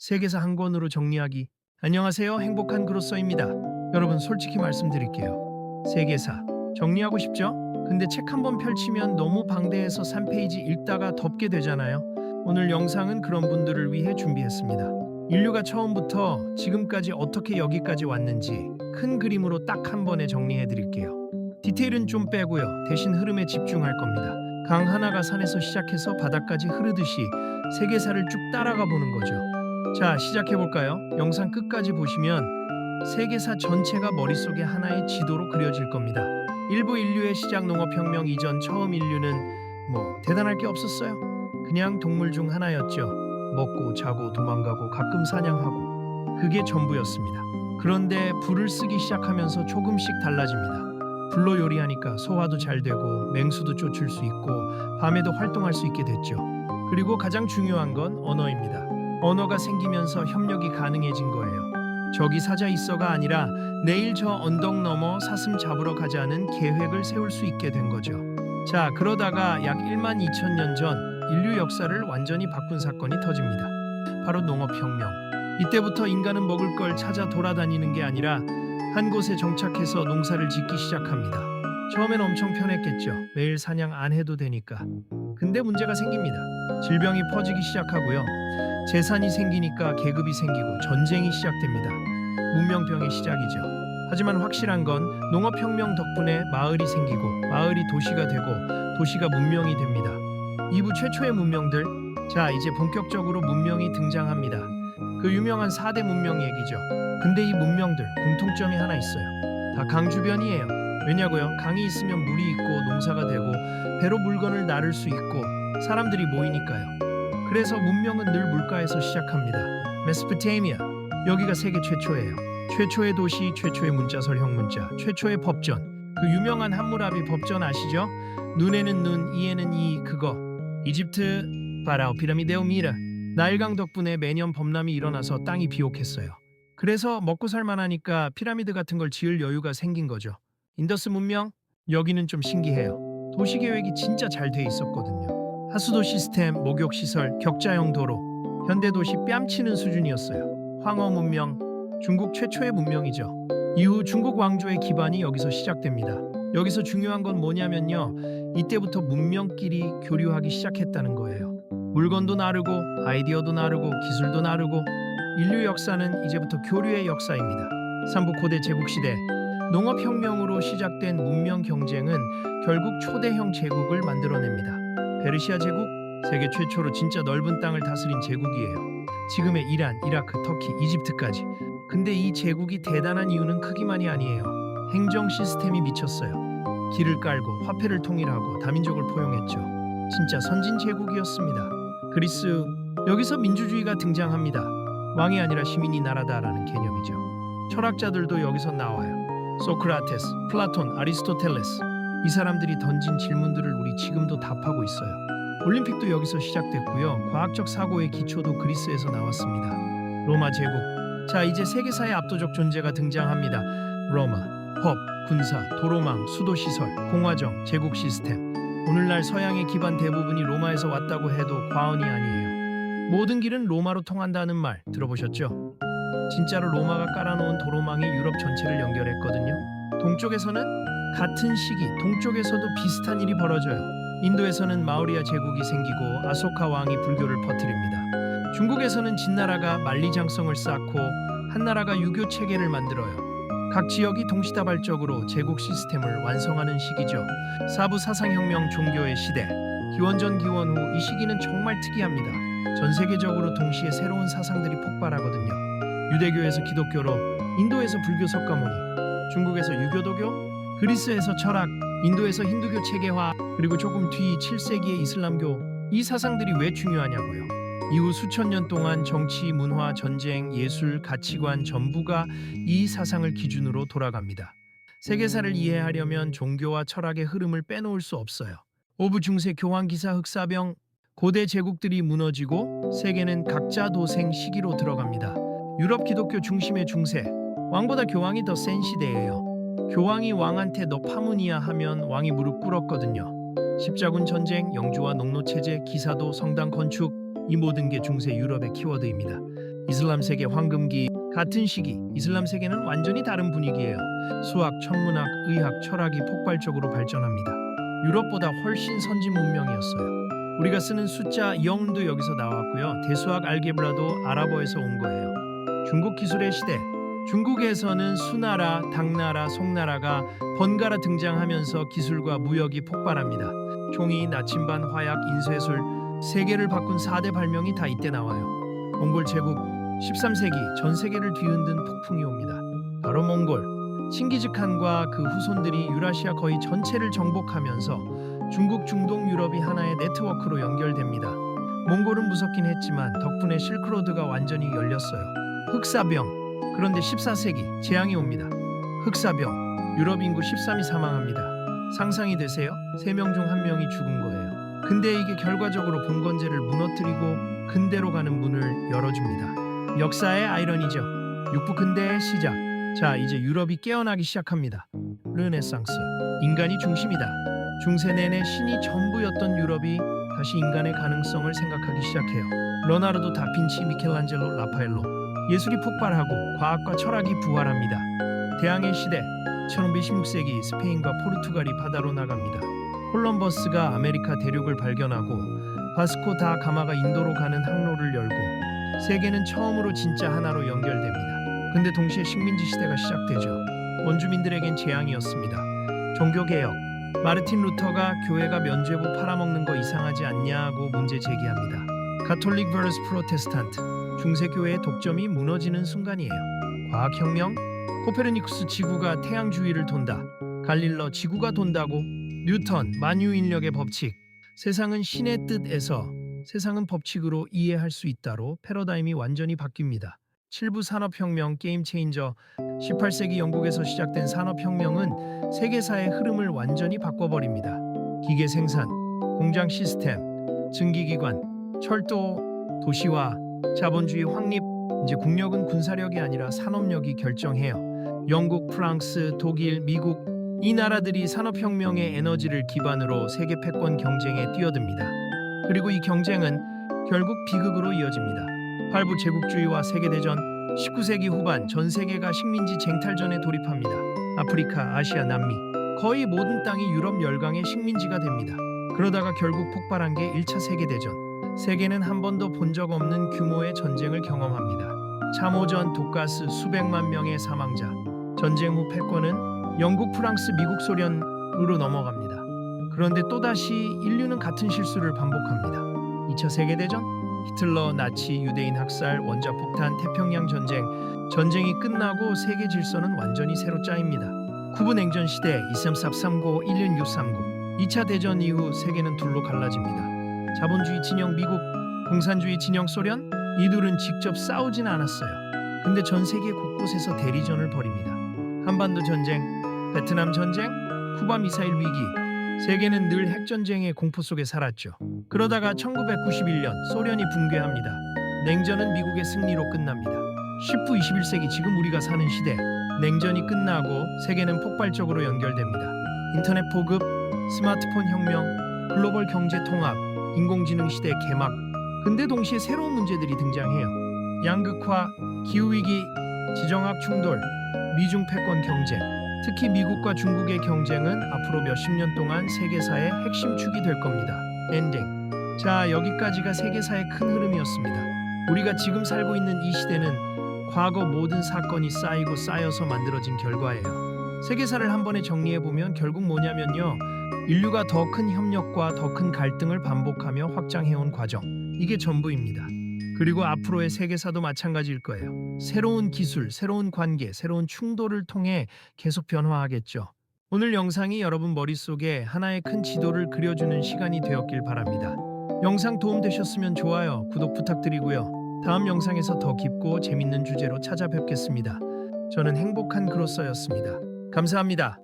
세계사 한 권으로 정리하기. 안녕하세요. 행복한 그로서입니다. 여러분 솔직히 말씀드릴게요. 세계사 정리하고 싶죠? 근데 책 한 번 펼치면 너무 방대해서 3페이지 읽다가 덮게 되잖아요. 오늘 영상은 그런 분들을 위해 준비했습니다. 인류가 처음부터 지금까지 어떻게 여기까지 왔는지 큰 그림으로 딱 한 번에 정리해 드릴게요. 디테일은 좀 빼고요. 대신 흐름에 집중할 겁니다. 강 하나가 산에서 시작해서 바다까지 흐르듯이 세계사를 쭉 따라가 보는 거죠. 자, 시작해 볼까요? 영상 끝까지 보시면 세계사 전체가 머릿속에 하나의 지도로 그려질 겁니다. 일부 인류의 시작 농업혁명 이전 처음 인류는 대단할 게 없었어요. 그냥 동물 중 하나였죠. 먹고 자고 도망가고 가끔 사냥하고 그게 전부였습니다. 그런데 불을 쓰기 시작하면서 조금씩 달라집니다. 불로 요리하니까 소화도 잘 되고 맹수도 쫓을 수 있고 밤에도 활동할 수 있게 됐죠. 그리고 가장 중요한 건 언어입니다. 언어가 생기면서 협력이 가능해진 거예요. 저기 사자 있어가 아니라 내일 저 언덕 너머 사슴 잡으러 가자는 계획을 세울 수 있게 된 거죠. 자, 그러다가 약 1만 2천 년 전 인류 역사를 완전히 바꾼 사건이 터집니다. 바로 농업혁명. 이때부터 인간은 먹을 걸 찾아 돌아다니는 게 아니라 한 곳에 정착해서 농사를 짓기 시작합니다. 처음엔 엄청 편했겠죠. 매일 사냥 안 해도 되니까. 근데 문제가 생깁니다. 질병이 퍼지기 시작하고요. 재산이 생기니까 계급이 생기고 전쟁이 시작됩니다. 문명병의 시작이죠. 하지만 확실한 건 농업혁명 덕분에 마을이 생기고 마을이 도시가 되고 도시가 문명이 됩니다. 이부 최초의 문명들. 자, 이제 본격적으로 문명이 등장합니다. 그 유명한 4대 문명 얘기죠. 근데 이 문명들 공통점이 하나 있어요. 다 강 주변이에요. 왜냐고요? 강이 있으면 물이 있고 농사가 되고 배로 물건을 나를 수 있고 사람들이 모이니까요. 그래서 문명은 늘 물가에서 시작합니다. 메소포타미아, 여기가 세계 최초예요. 최초의 도시, 최초의 문자설 형문자, 최초의 법전. 그 유명한 함무라비 법전 아시죠? 눈에는 눈, 이에는 이, 그거. 이집트 파라오 피라미데오미라. 나일강 덕분에 매년 범람이 일어나서 땅이 비옥했어요. 그래서 먹고 살만하니까 피라미드 같은 걸 지을 여유가 생긴 거죠. 인더스 문명? 여기는 좀 신기해요. 도시 계획이 진짜 잘 돼 있었거든요. 하수도 시스템, 목욕 시설, 격자형 도로. 현대 도시 뺨치는 수준이었어요. 황허 문명, 중국 최초의 문명이죠. 이후 중국 왕조의 기반이 여기서 시작됩니다. 여기서 중요한 건 뭐냐면요. 이때부터 문명끼리 교류하기 시작했다는 거예요. 물건도 나르고 아이디어도 나르고 기술도 나르고 인류 역사는 이제부터 교류의 역사입니다. 삼부 고대 제국시대. 농업혁명으로 시작된 문명 경쟁은 결국 초대형 제국을 만들어냅니다. 페르시아 제국, 세계 최초로 진짜 넓은 땅을 다스린 제국이에요. 지금의 이란, 이라크, 터키, 이집트까지. 근데 이 제국이 대단한 이유는 크기만이 아니에요. 행정 시스템이 미쳤어요. 길을 깔고 화폐를 통일하고 다민족을 포용했죠. 진짜 선진 제국이었습니다. 그리스, 여기서 민주주의가 등장합니다. 왕이 아니라 시민이 나라다라는 개념이죠. 철학자들도 여기서 나와요. 소크라테스, 플라톤, 아리스토텔레스. 이 사람들이 던진 질문들을 우리 지금도 답하고 있어요. 올림픽도 여기서 시작됐고요. 과학적 사고의 기초도 그리스에서 나왔습니다. 로마 제국. 자, 이제 세계사의 압도적 존재가 등장합니다. 로마, 법, 군사, 도로망, 수도시설, 공화정, 제국 시스템. 오늘날 서양의 기반 대부분이 로마에서 왔다고 해도 과언이 아니에요. 모든 길은 로마로 통한다는 말 들어보셨죠? 진짜로 로마가 깔아놓은 도로망이 유럽 전체를 연결했거든요. 동쪽에서는 같은 시기 동쪽에서도 비슷한 일이 벌어져요. 인도에서는 마우리아 제국이 생기고 아소카 왕이 불교를 퍼뜨립니다. 중국에서는 진나라가 만리장성을 쌓고 한나라가 유교 체계를 만들어요. 각 지역이 동시다발적으로 제국 시스템을 완성하는 시기죠. 사부 사상혁명 종교의 시대. 기원전 기원 후 이 시기는 정말 특이합니다. 전 세계적으로 동시에 새로운 사상들이 폭발하거든요. 유대교에서 기독교로, 인도에서 불교 석가모니, 중국에서 유교도교, 그리스에서 철학, 인도에서 힌두교 체계화, 그리고 조금 뒤 7세기의 이슬람교. 이 사상들이 왜 중요하냐고요. 이후 수천 년 동안 정치, 문화, 전쟁, 예술, 가치관 전부가 이 사상을 기준으로 돌아갑니다. 세계사를 이해하려면 종교와 철학의 흐름을 빼놓을 수 없어요. 오부 중세 교황기사 흑사병. 고대 제국들이 무너지고 세계는 각자 도생 시기로 들어갑니다. 유럽 기독교 중심의 중세. 왕보다 교황이 더 센 시대예요. 교황이 왕한테 너 파문이야 하면 왕이 무릎 꿇었거든요. 십자군 전쟁, 영주와 농노 체제, 기사도, 성당 건축. 이 모든 게 중세 유럽의 키워드입니다. 이슬람 세계 황금기. 같은 시기 이슬람 세계는 완전히 다른 분위기예요. 수학, 천문학, 의학, 철학이 폭발적으로 발전합니다. 유럽보다 훨씬 선진 문명이었어요. 우리가 쓰는 숫자 0도 여기서 나왔고요. 대수학 알게브라도 아랍어에서 온 거예요. 중국 기술의 시대. 중국에서는 수나라, 당나라, 송나라가 번갈아 등장하면서 기술과 무역이 폭발합니다. 종이, 나침반, 화약, 인쇄술, 세계를 바꾼 4대 발명이 다 이때 나와요. 몽골 제국. 13세기 전 세계를 뒤흔든 폭풍이 옵니다. 바로 몽골. 칭기즈칸과 그 후손들이 유라시아 거의 전체를 정복하면서 중국, 중동, 유럽이 하나의 네트워크로 연결됩니다. 몽골은 무섭긴 했지만 덕분에 실크로드가 완전히 열렸어요. 흑사병. 그런데 14세기 재앙이 옵니다. 흑사병. 유럽 인구 13이 사망합니다. 상상이 되세요? 3명 중 1명이 죽은 거예요. 근데 이게 결과적으로 봉건제를 무너뜨리고 근대로 가는 문을 열어줍니다. 역사의 아이러니죠. 육부 근대의 시작. 자, 이제 유럽이 깨어나기 시작합니다. 르네상스. 인간이 중심이다. 중세 내내 신이 전부였던 유럽이 다시 인간의 가능성을 생각하기 시작해요. 레오나르도 다빈치, 미켈란젤로, 라파엘로. 예술이 폭발하고 과학과 철학이 부활합니다. 대항해 시대. 1516세기 스페인과 포르투갈이 바다로 나갑니다. 콜럼버스가 아메리카 대륙을 발견하고 바스코 다 가마가 인도로 가는 항로를 열고 세계는 처음으로 진짜 하나로 연결됩니다. 근데 동시에 식민지 시대가 시작되죠. 원주민들에겐 재앙이었습니다. 종교개혁. 마르틴 루터가 교회가 면죄부 팔아먹는 거 이상하지 않냐고 문제 제기합니다. 가톨릭 vs 프로테스탄트. 중세교회의 독점이 무너지는 순간이에요. 과학혁명. 코페르니쿠스 지구가 태양 주위를 돈다. 갈릴러 지구가 돈다고. 뉴턴 만유인력의 법칙. 세상은 신의 뜻에서 세상은 법칙으로 이해할 수 있다로 패러다임이 완전히 바뀝니다. 7부 산업혁명 게임 체인저. 18세기 영국에서 시작된 산업혁명은 세계사의 흐름을 완전히 바꿔버립니다. 기계 생산, 공장 시스템, 증기기관, 철도, 도시화, 자본주의 확립. 이제 국력은 군사력이 아니라 산업력이 결정해요. 영국, 프랑스, 독일, 미국 이 나라들이 산업혁명의 에너지를 기반으로 세계 패권 경쟁에 뛰어듭니다. 그리고 이 경쟁은 결국 비극으로 이어집니다. 발부 제국주의와 세계대전. 19세기 후반 전 세계가 식민지 쟁탈전에 돌입합니다. 아프리카, 아시아, 남미 거의 모든 땅이 유럽 열강의 식민지가 됩니다. 그러다가 결국 폭발한 게 1차 세계대전. 세계는 한 번도 본 적 없는 규모의 전쟁을 경험합니다. 참호전, 독가스, 수백만 명의 사망자. 전쟁 후 패권은 영국, 프랑스, 미국, 소련으로 넘어갑니다. 그런데 또다시 인류는 같은 실수를 반복합니다. 2차 세계대전. 히틀러, 나치, 유대인 학살, 원자폭탄, 태평양 전쟁. 전쟁이 끝나고 세계 질서는 완전히 새로 짜입니다. 쿠바 냉전 시대. 2339, 11639. 2차 대전 이후 세계는 둘로 갈라집니다. 자본주의 진영 미국, 공산주의 진영 소련. 이 둘은 직접 싸우진 않았어요. 근데 전 세계 곳곳에서 대리전을 벌입니다. 한반도 전쟁, 베트남 전쟁, 쿠바 미사일 위기. 세계는 늘 핵전쟁의 공포 속에 살았죠. 그러다가 1991년 소련이 붕괴합니다. 냉전은 미국의 승리로 끝납니다. 10부 21세기 지금 우리가 사는 시대. 냉전이 끝나고 세계는 폭발적으로 연결됩니다. 인터넷 보급, 스마트폰 혁명, 글로벌 경제 통합, 인공지능 시대 개막. 근데 동시에 새로운 문제들이 등장해요. 양극화, 기후위기, 지정학 충돌, 미중 패권 경쟁. 특히 미국과 중국의 경쟁은 앞으로 몇십 년 동안 세계사의 핵심 축이 될 겁니다. 엔딩. 자, 여기까지가 세계사의 큰 흐름이었습니다. 우리가 지금 살고 있는 이 시대는 과거 모든 사건이 쌓이고 쌓여서 만들어진 결과예요. 세계사를 한 번에 정리해보면 결국 뭐냐면요. 인류가 더 큰 협력과 더 큰 갈등을 반복하며 확장해온 과정. 이게 전부입니다. 그리고 앞으로의 세계사도 마찬가지일 거예요. 새로운 기술, 새로운 관계, 새로운 충돌을 통해 계속 변화하겠죠. 오늘 영상이 여러분 머릿속에 하나의 큰 지도를 그려주는 시간이 되었길 바랍니다. 영상 도움되셨으면 좋아요, 구독 부탁드리고요. 다음 영상에서 더 깊고 재밌는 주제로 찾아뵙겠습니다. 저는 행복한 그로서였습니다. 감사합니다.